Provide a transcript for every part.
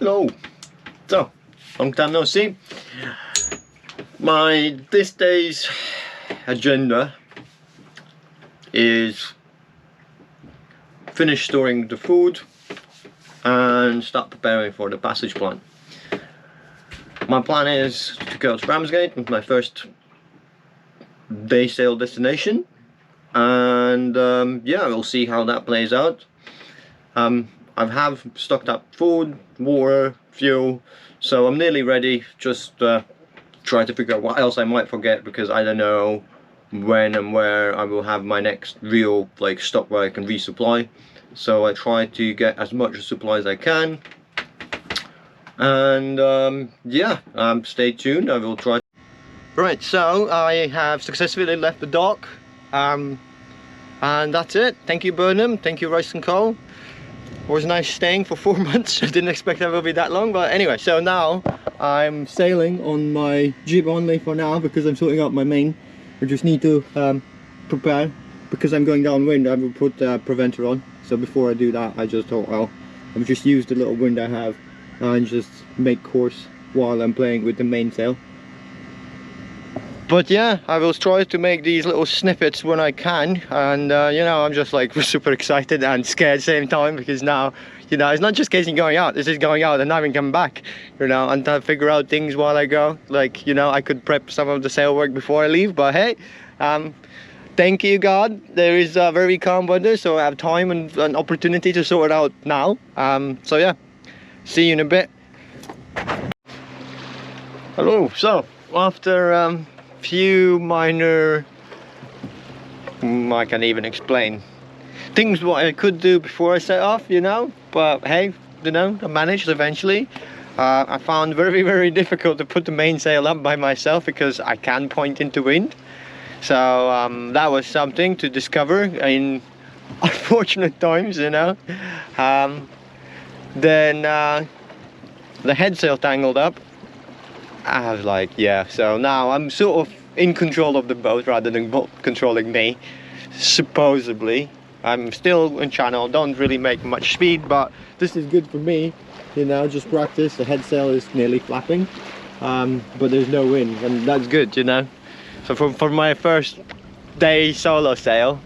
Hello. So, long time no see. This day's agenda is finish storing the food and start preparing for the passage plan. My plan is to go to Ramsgate with my first day sail destination, and yeah, we'll see how that plays out. I have stocked up food, water, fuel, so I'm nearly ready. Just try to figure out what else I might forget, because I don't know when and where I will have my next real stop where I can resupply. So I try to get as much supply as I can, and yeah, stay tuned. I will try. Right, so I have successfully left the dock, and that's it. Thank you, Burnham. Thank you, Rice and Cole. It was nice staying for 4 months. I didn't expect that it would be that long, but anyway, so now I'm sailing on my jib only for now, because I'm sorting out my main. I just need to prepare, because I'm going downwind. I will put preventer on. So before I do that, I just thought, well, I'll just use the little wind I have and just make course while I'm playing with the mainsail. But yeah, I will try to make these little snippets when I can, and you know, I'm just super excited and scared at the same time, because now, you know, it's not just casing going out, it's just going out and not even coming back, you know, and to figure out things while I go. You know, I could prep some of the sail work before I leave, but hey, thank you God, there is very calm weather, so I have time and an opportunity to sort it out now. So yeah, see you in a bit. Hello. So after few minor, I can't even explain things what I could do before I set off, you know, but hey, you know, I managed eventually. I found very difficult to put the mainsail up by myself, because I can point into wind. So that was something to discover in unfortunate times, you know. Then the head sail tangled up. I was like, yeah, so now I'm sort of in control of the boat rather than boat controlling me, supposedly. I'm still in channel, don't really make much speed, but this is good for me, you know, just practice. The head sail is nearly flapping, but there's no wind, and that's good, you know. So for my first day solo sail,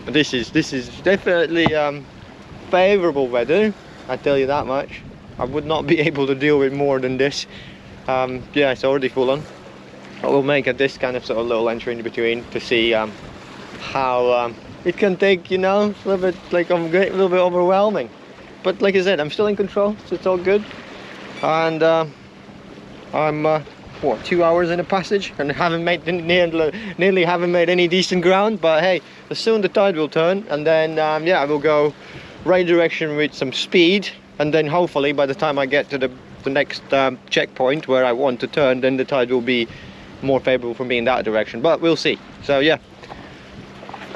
this is definitely favourable weather, I tell you that much. I would not be able to deal with more than this. Yeah, it's already full on. I will make this kind of sort of little entry in between to see how it can take, you know, a little bit a little bit overwhelming. But like I said, I'm still in control, so it's all good. And I'm what, 2 hours in a passage, and haven't made nearly haven't made any decent ground. But hey, soon the tide will turn, and then yeah, I will go right direction with some speed. And then hopefully by the time I get to the next checkpoint where I want to turn, then the tide will be more favorable for me in that direction. But we'll see. So yeah,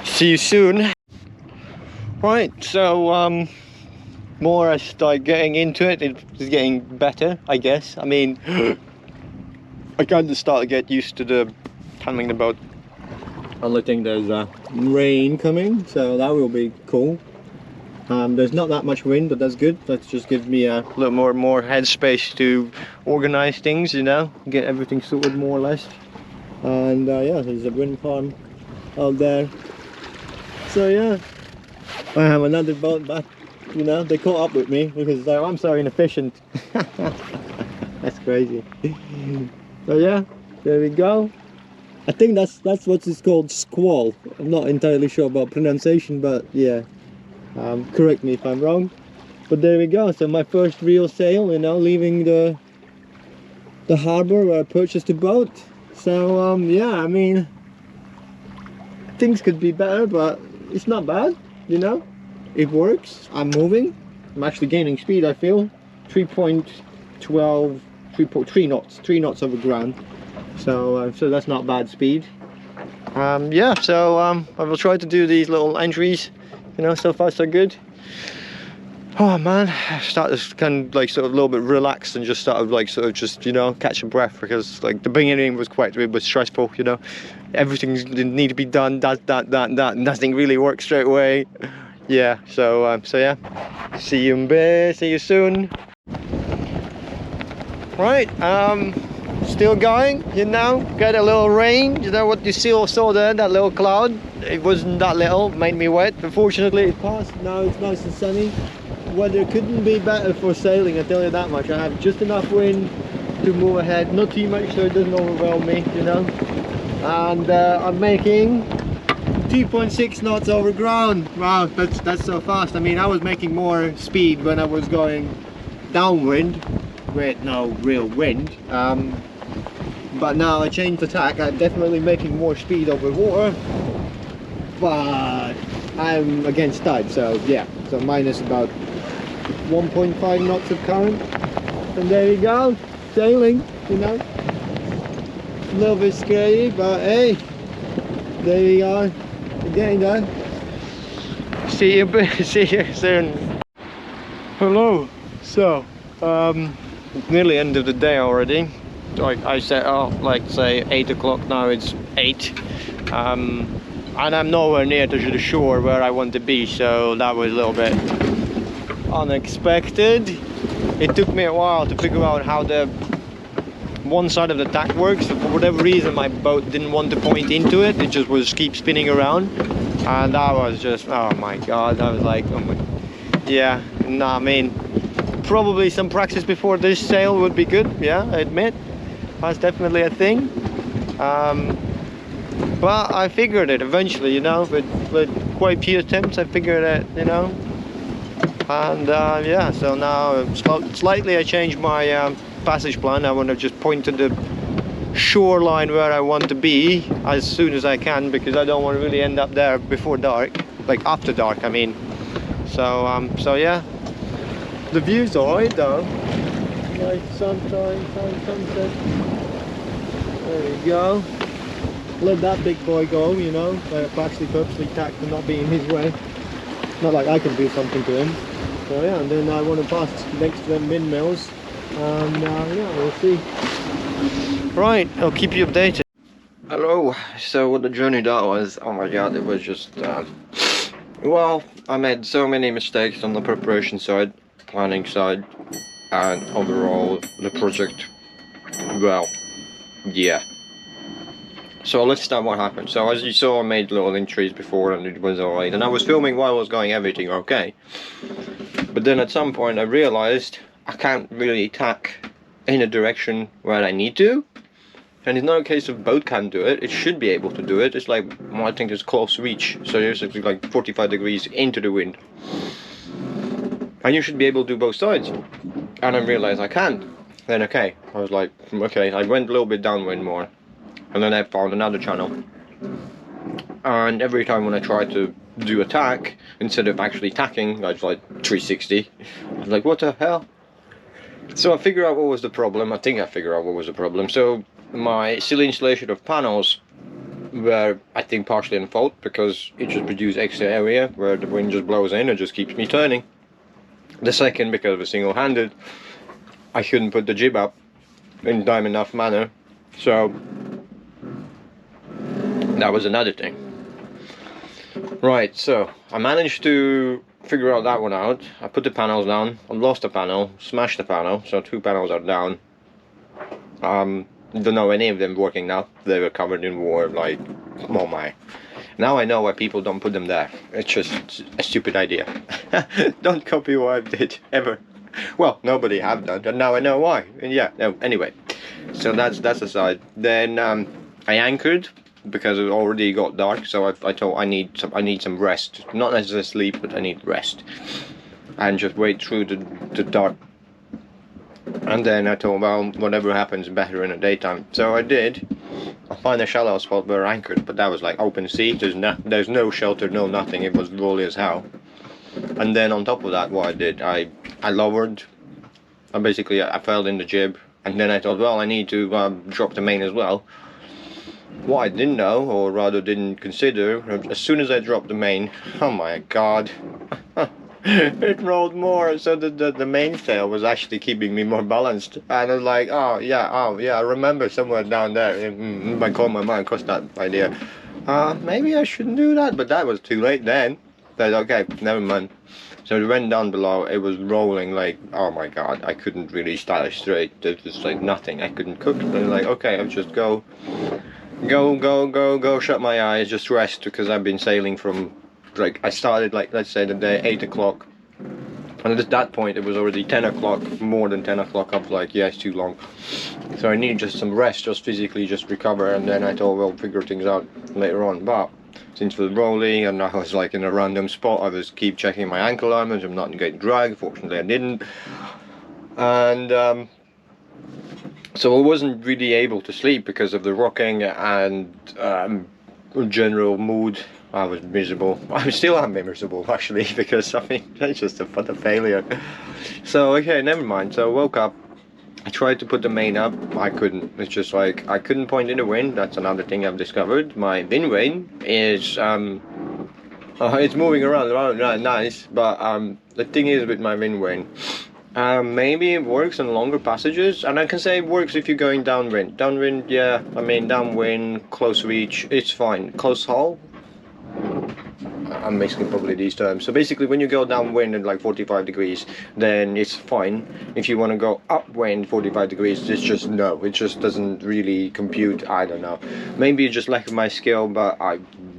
see you soon. Right, so more I start getting into it, it's getting better, I guess. I mean, I kind of start to get used to the handling the boat. Only thing, there's rain coming, so that will be cool. There's not that much wind, but that's good. That just gives me a little more headspace to organize things, you know, get everything sorted more or less. And yeah, there's a wind farm out there. So yeah, I have another boat back, you know, they caught up with me because I'm so inefficient. That's crazy. So yeah, there we go. I think that's what it's called, squall. I'm not entirely sure about pronunciation, but yeah. Correct me if I'm wrong, but there we go. So my first real sail, you know, leaving the harbour where I purchased the boat. So yeah, I mean, things could be better, but it's not bad, you know. It works. I'm moving. I'm actually gaining speed, I feel. 3 knots, 3 knots over ground. So so that's not bad speed. Yeah, so I will try to do these little entries. You know, so far so good. Oh man, I started kind of sort of a little bit relaxed and just started just, you know, catching breath, because the beginning was quite stressful, you know. Everything didn't need to be done, that, nothing really worked straight away. yeah, so yeah, see you in bit, see you soon. Right, still going, you know, got a little rain, you know what you saw there, that little cloud, it wasn't that little, made me wet, but fortunately it passed, now it's nice and sunny. Weather couldn't be better for sailing, I tell you that much. I have just enough wind to move ahead, not too much so it doesn't overwhelm me, you know. And I'm making 2.6 knots over ground. Wow, that's so fast. I mean, I was making more speed when I was going downwind with no real wind, but now I changed the tack. I'm definitely making more speed over water, but I'm against tide, so yeah, so minus about 1.5 knots of current, and there you go, sailing, you know. A little bit scary, but hey, there you go, again there. See you soon. Hello. So it's nearly end of the day already. Like I set off like say 8 o'clock, now it's 8, and I'm nowhere near to the shore where I want to be, so that was a little bit unexpected. It took me a while to figure out how the one side of the tack works. For whatever reason my boat didn't want to point into it, it just was keep spinning around, and that was just, oh my god, I was like, oh my, yeah, no, I mean, probably some practice before this sail would be good, yeah, I admit, that's definitely a thing. But I figured it eventually, you know, with quite a few attempts I figured it, you know. And yeah, so now slightly I changed my passage plan. I want to just point to the shoreline where I want to be as soon as I can, because I don't want to really end up there before dark, like after dark I mean. So so yeah, the view's alright though, like sunshine, sunset. There we go. Let that big boy go, you know. I actually purposely tacked to not be in his way. Not like I can do something to him. So yeah, and then I want to pass next to them windmills, and yeah, we'll see. Right, I'll keep you updated. Hello. So what the journey that was, oh my god, it was just well, I made so many mistakes on the preparation side, planning side, and overall the project, well, yeah. So let's start what happened. So as you saw, I made little entries before and it was alright, and I was filming while I was going everything okay. But then at some point I realized I can't really tack in a direction where I need to. And it's not a case of boat can't do it, it should be able to do it. It's like, well, I think it's close reach, so it's like 45 degrees into the wind. And you should be able to do both sides. And I realized I can't. Then okay, I was like, okay, I went a little bit downwind more. And then I found another channel, and every time when I tried to do a tack, instead of actually tacking, I was like 360. I was like, what the hell? So I figured out what was the problem. I think I figured out what was the problem. So my silly installation of panels were, I think, partially in fault, because it just produced extra area where the wind just blows in and just keeps me turning. The second, because of a single-handed, I couldn't put the jib up in time enough manner, so that was another thing. Right, so I managed to figure out that one out. I put the panels down, I lost a panel, smashed the panel, so 2 panels are down. Don't know any of them working now. They were covered in water, like, oh my. Now I know why people don't put them there. It's just a stupid idea. Don't copy what I did, ever. Well, nobody have done, and now I know why. And yeah, no, anyway. So that's aside. Then I anchored, because it already got dark, so I thought I need some rest. Not necessarily sleep, but I need rest. And just wait through the dark. And then I thought, well, whatever happens better in the daytime. So I did. I found a shallow spot where I anchored, but that was like open sea. There's no shelter, no nothing. It was rolly as hell. And then on top of that, what I did, I lowered. I fell in the jib, and then I thought, well, I need to drop the main as well. What I didn't know, or rather didn't consider, as soon as I dropped the main, oh my god, it rolled more, so the mainsail was actually keeping me more balanced. And I was like, oh yeah, I remember somewhere down there, in my mind crossed that idea. Maybe I shouldn't do that, but that was too late then. But okay, never mind. So we went down below, it was rolling like, oh my god, I couldn't really start straight. There was like nothing, I couldn't cook. And like, okay, I'll just go, shut my eyes, just rest, because I've been sailing from, like, I started like, let's say the day 8 o'clock. And at that point it was already 10 o'clock, more than 10 o'clock. I was like, yeah, it's too long. So I need just some rest, just physically, just recover, and then I thought we'll figure things out later on. But since it was rolling and I was like in a random spot, I was keep checking my ankle armors. I'm not getting dragged. Fortunately I didn't. And so I wasn't really able to sleep because of the rocking and general mood. I was miserable. I still am miserable actually, because I mean it's just a utter failure. So okay, never mind. So I woke up, I tried to put the main up, I couldn't. It's just like I couldn't point in the wind. That's another thing I've discovered. My wind vane is it's moving around nice, but the thing is with my wind vane, maybe it works on longer passages, and I can say it works if you're going downwind. Downwind, yeah, I mean downwind, close reach, it's fine. Close haul, I'm mixing probably these terms. So basically when you go downwind at like 45 degrees, then it's fine. If you want to go upwind 45 degrees, it's just no, it just doesn't really compute. I don't know, maybe it's just lack of my skill, but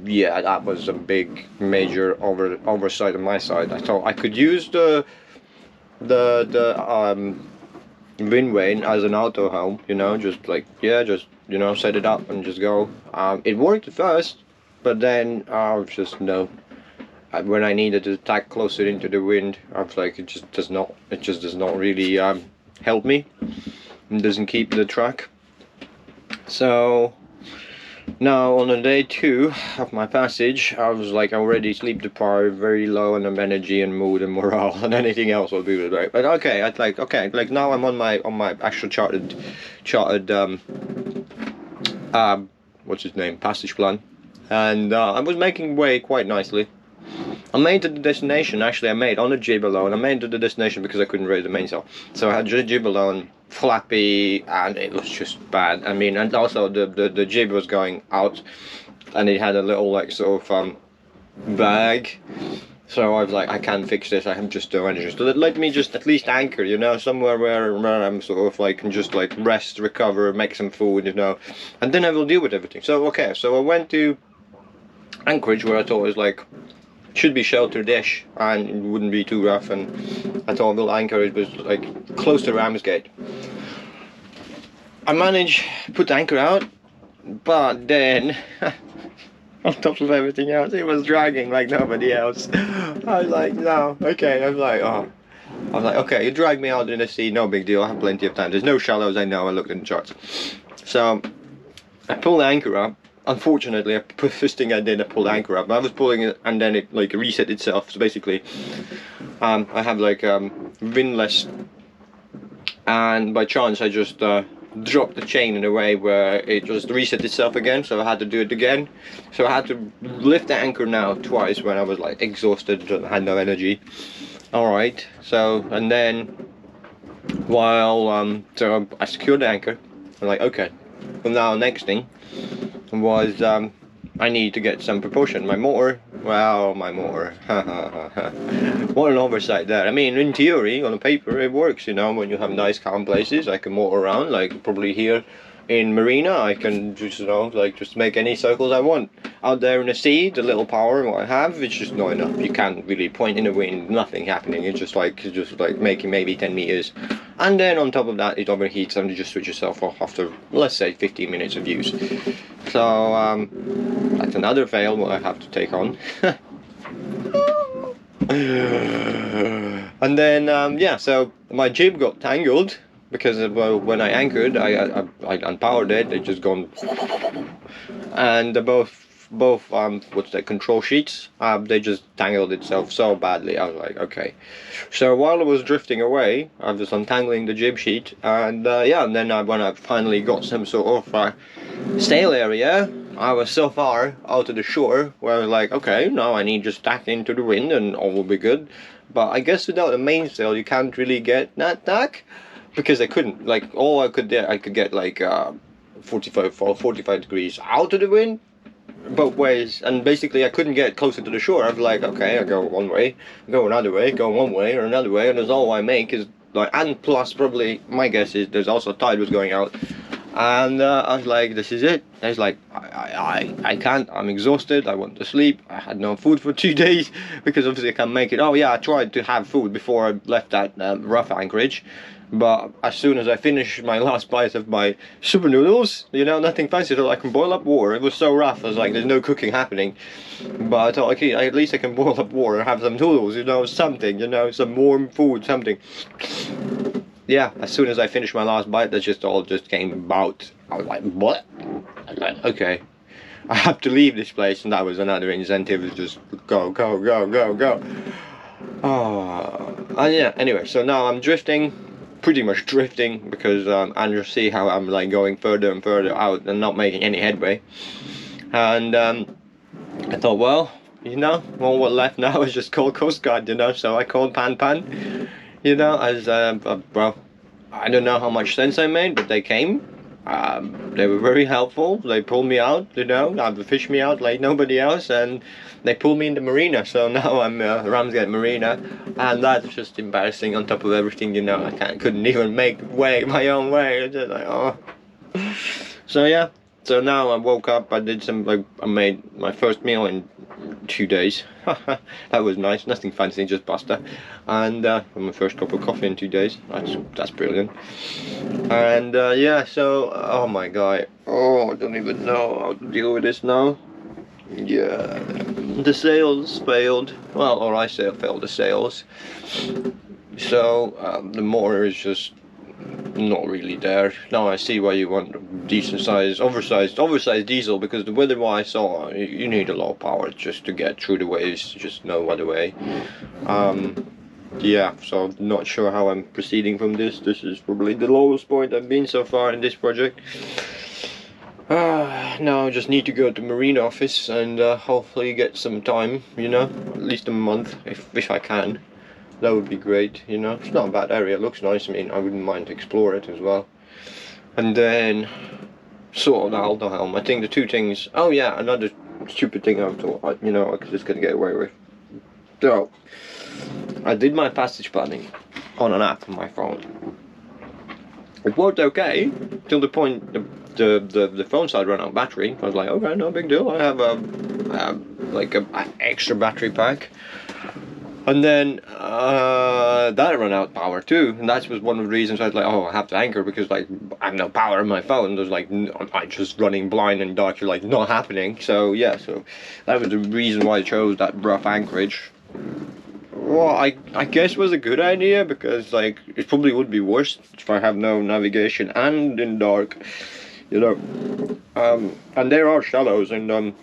yeah, that was a big major oversight on my side. I thought I could use the wind vane as an auto helm, you know, just like, yeah, just, you know, set it up and just go. It worked at first, but then I was just no. When I needed to tack closer into the wind, I was like, it just does not really help me. It doesn't keep the track. So now on the day 2 of my passage, I was like already sleep deprived, very low on energy and mood and morale, and anything else will be great. But okay, like now I'm on my actual charted what's his name, passage plan, and I was making way quite nicely. I made to the destination, actually I made on a jib alone. I made to the destination because I couldn't raise the mainsail. So I had just jib alone, flappy, and it was just bad. I mean, and also the jib was going out, and it had a little like sort of bag. So I was like, I can't fix this, I have just no energy. So let me just at least anchor, you know, somewhere where I'm sort of like, can just like rest, recover, make some food, you know, and then I will deal with everything. So okay, so I went to Anchorage, where I thought it was like, should be sheltered-ish and it wouldn't be too rough, and I thought we'll anchor. It was like close to Ramsgate. I managed to put the anchor out, but then on top of everything else, it was dragging like nobody else. I was like, no, okay. I was like, okay, you drag me out in the sea, no big deal, I have plenty of time. There's no shallows, I know, I looked in the charts. So I pulled the anchor up. Unfortunately, first thing I did, I pulled the anchor up. I was pulling it and then it like reset itself. So basically, I have like windlass, and by chance I just dropped the chain in a way where it just reset itself again. So I had to do it again. So I had to lift the anchor now twice when I was like exhausted, had no energy. All right. So and then while so I secured the anchor. I'm like, okay. Well, now next thing was I need to get some propulsion. My motor, what an oversight there. I mean, in theory, on the paper, it works, you know, when you have nice calm places. I can motor around, like probably here in Marina, I can just, you know, like just make any circles I want. Out there in the sea, the little power what I have, it's just not enough. You can't really point in the wind, nothing happening. It's just like making maybe 10 meters. And then on top of that, it overheats and you just switch yourself off after, let's say, 15 minutes of use. So that's another fail what I have to take on. And then yeah, so my jib got tangled because well, when I anchored, I unpowered it. It just gone, and both what's that, control sheets, they just tangled itself so badly. I was like, okay. So while I was drifting away, I was untangling the jib sheet, and yeah, and then when I finally got some sort of sail area, I was so far out of the shore where I was like, okay, now I need just tack into the wind and all will be good. But I guess without a mainsail you can't really get that tack, because I couldn't, like, all I could get like 45 degrees out of the wind, both ways, and basically I couldn't get closer to the shore. I was like, okay, I go one way, go another way, go one way or another way, and that's all I make is like, and plus probably my guess is there's also tide was going out, and I was like, this is it. I was like, I can't. I'm exhausted. I want to sleep. I had no food for 2 days because obviously I can't make it. Oh yeah, I tried to have food before I left that rough anchorage. But as soon as I finished my last bite of my super noodles, you know, nothing fancy, so I can boil up water. It was so rough, I was like, there's no cooking happening. But I thought, okay, at least I can boil up water, have some noodles, you know, something, you know, some warm food, something. Yeah, as soon as I finished my last bite, that just all just came about. I was like, what? I was like, okay, I have to leave this place, and that was another incentive, to just go, go, go, go, go. Oh, and yeah, anyway, so now I'm drifting. Pretty much drifting because and you see how I'm like going further and further out and not making any headway. And I thought, well, you know, well, what left now is just call coastguard, you know. So I called Pan, you know, as well, I don't know how much sense I made, but they came. They were very helpful. They pulled me out, you know, they fished me out like nobody else, and they pulled me in the marina. So now I'm Ramsgate Marina, and that's just embarrassing on top of everything, you know. I couldn't even make my own way. Just like, oh. So yeah. So now I woke up. I did some I made my first meal in 2 days. That was nice. Nothing fancy, just pasta. And my first cup of coffee in 2 days. That's brilliant. And yeah. So oh my god. Oh, I don't even know how to deal with this now. Yeah, the sails failed. Well, or I say failed the sails. So the motor is just not really there. Now I see why you want decent size, oversized diesel, because the weather-wise, so you need a lot of power just to get through the waves. Just no other way. Yeah, so not sure how I'm proceeding from this. This is probably the lowest point I've been so far in this project. Now I just need to go to marine office and hopefully get some time, you know, at least a month if I can. That would be great, you know. It's not a bad area, it looks nice. I mean, I wouldn't mind to explore it as well. And then sort out the helm. I think the two things. Oh yeah, another stupid thing I thought, you know, I could just gonna get away with. So I did my passage planning on an app on my phone. It worked okay till the point the phone started running out of battery. I was like, okay, no big deal. I have like an extra battery pack. And then that ran out of power too, and that was one of the reasons I was like, oh, I have to anchor, because like I have no power on my phone. There's like I'm just running blind and dark, like not happening. So yeah, so that was the reason why I chose that rough anchorage. Well, I guess it was a good idea, because like it probably would be worse if I have no navigation and in dark, you know. And there are shallows, and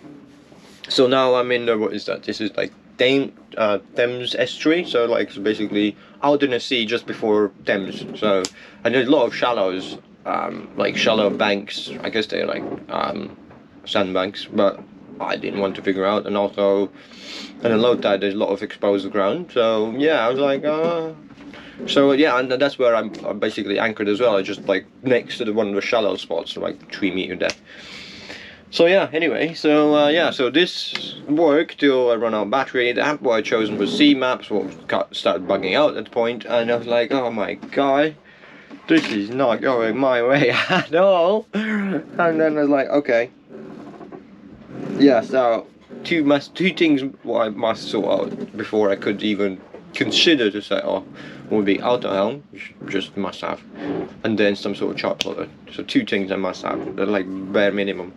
so now I'm in the, what is that? This is like Thames estuary, so like it's basically out in the sea just before Thames. So, and there's a lot of shallows, like shallow banks. I guess they're like sandbanks, but I didn't want to figure out. And also, and in low tide there's a lot of exposed ground. So yeah, I was like, so yeah, and that's where I'm basically anchored as well. I just like next to one of the shallow spots, like 3 meter depth. So yeah, anyway, so yeah, so this worked till I run out of battery. The app I chosen was C Maps, what started bugging out at the point, and I was like, oh my god, this is not going my way at all. And then I was like, okay, yeah, so two things what I must sort out before I could even consider to say, oh, would be auto helm, which just must have, and then some sort of chart plotter. So 2 things I must have, they're like bare minimum.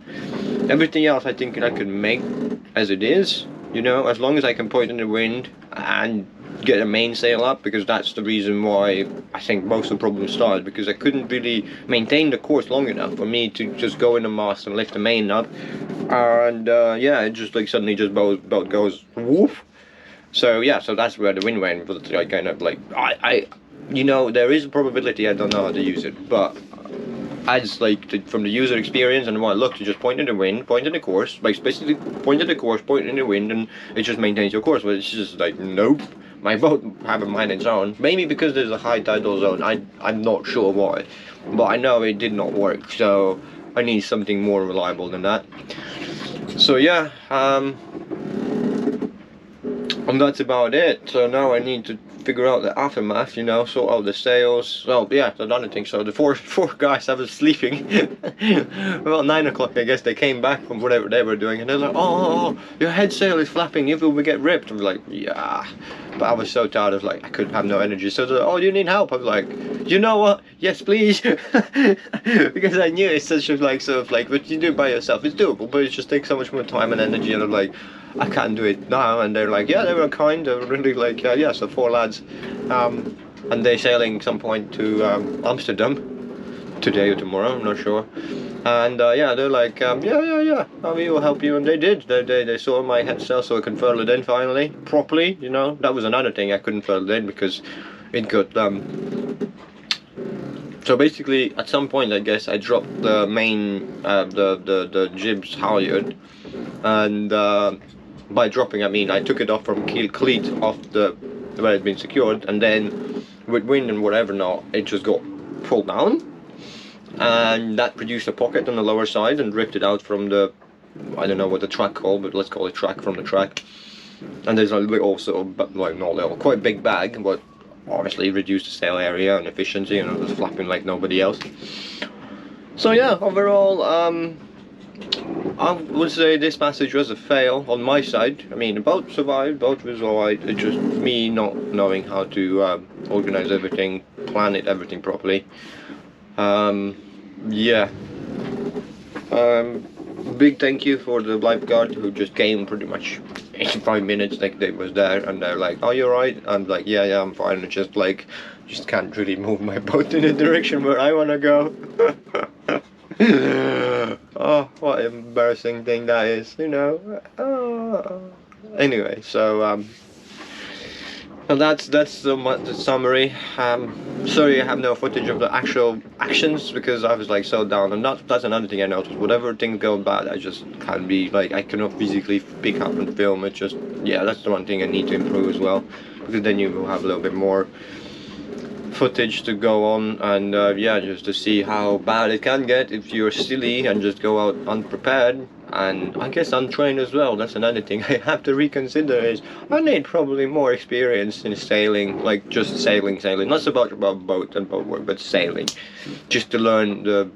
Everything else I think I could make as it is, you know, as long as I can point in the wind and get a mainsail up, because that's the reason why I think most of the problems started, because I couldn't really maintain the course long enough for me to just go in the mast and lift the main up, and yeah, it just like suddenly just boat goes woof. So yeah, so that's where the wind went. But I kind of like I you know, there is a probability I don't know how to use it, but I just like from the user experience and what I look to just point in the wind, point in the course, like basically point in the course, point in the wind, and it just maintains your course. But it's just like, nope, my boat have a mind its own. Maybe because there's a high tidal zone. I'm not sure why, but I know it did not work. So I need something more reliable than that. So yeah, and that's about it. So now I need to figure out the aftermath, you know, sort out the sails. Well, yeah, that's another thing. So the four guys, I was sleeping. About 9 o'clock, I guess they came back from whatever they were doing, and they're like, oh, your head sail is flapping. If we get ripped, I'm like, yeah. But I was so tired, I was like, I couldn't have no energy. So they're like, oh, you need help? I was like, you know what? Yes, please. Because I knew it's such a like sort of like, what you do by yourself, it's doable, but it just takes so much more time and energy. And I'm like, I can't do it now. And they're like, yeah, they were kind. They were really like, yeah. So 4 lads, and they're sailing some point to Amsterdam today or tomorrow. I'm not sure. And yeah, they're like, yeah, we will help you, and they did. They saw my head sail, so I can furl it in finally, properly. You know, that was another thing, I couldn't furl it in because it got so basically, at some point, I guess I dropped the main the jibs halyard, and by dropping, I mean I took it off from cleat off the where it's been secured, and then with wind and whatever not, it just got pulled down. And that produced a pocket on the lower side and ripped it out from the, I don't know what the track called, but let's call it track from the track. And there's a little sort of, like not little, quite big bag, but obviously reduced the sail area and efficiency, and it was flapping like nobody else. So yeah, overall, I would say this passage was a fail on my side. I mean, the boat survived, boat was alright, it's just me not knowing how to organize everything, plan it, everything properly. Yeah. Big thank you for the lifeguard who just came pretty much 85 minutes like they was there, and they're like, oh, you're right? I'm like, yeah, I'm fine. And just like, just can't really move my boat in the direction where I want to go. Oh, what an embarrassing thing that is, you know. Oh. Anyway, so well, that's the summary. Sorry I have no footage of the actual actions because I was like so down, and that's another thing I noticed. Whatever things go bad, I just can't be like, I cannot physically pick up and film. It just, yeah, that's the one thing I need to improve as well, because then you will have a little bit more footage to go on, and yeah, just to see how bad it can get if you're silly and just go out unprepared, and I guess untrained as well. That's another thing I have to reconsider, is I need probably more experience in sailing, like just sailing, not so much about boat and boat work, but sailing, just to learn the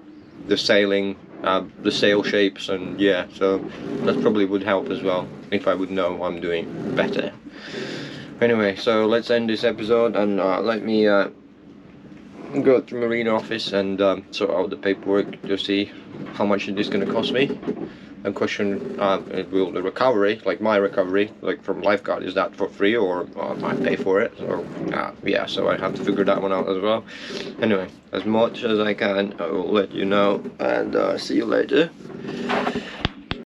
sailing, the sail shapes, and yeah, so that probably would help as well if I would know I'm doing better. Anyway, so let's end this episode, and let me go to marine office and sort out the paperwork to see how much it is going to cost me, and question will the recovery, like my recovery, like from lifeguard, is that for free or I pay for it? So yeah, so I have to figure that one out as well. Anyway, as much as I can, I will let you know, and see you later.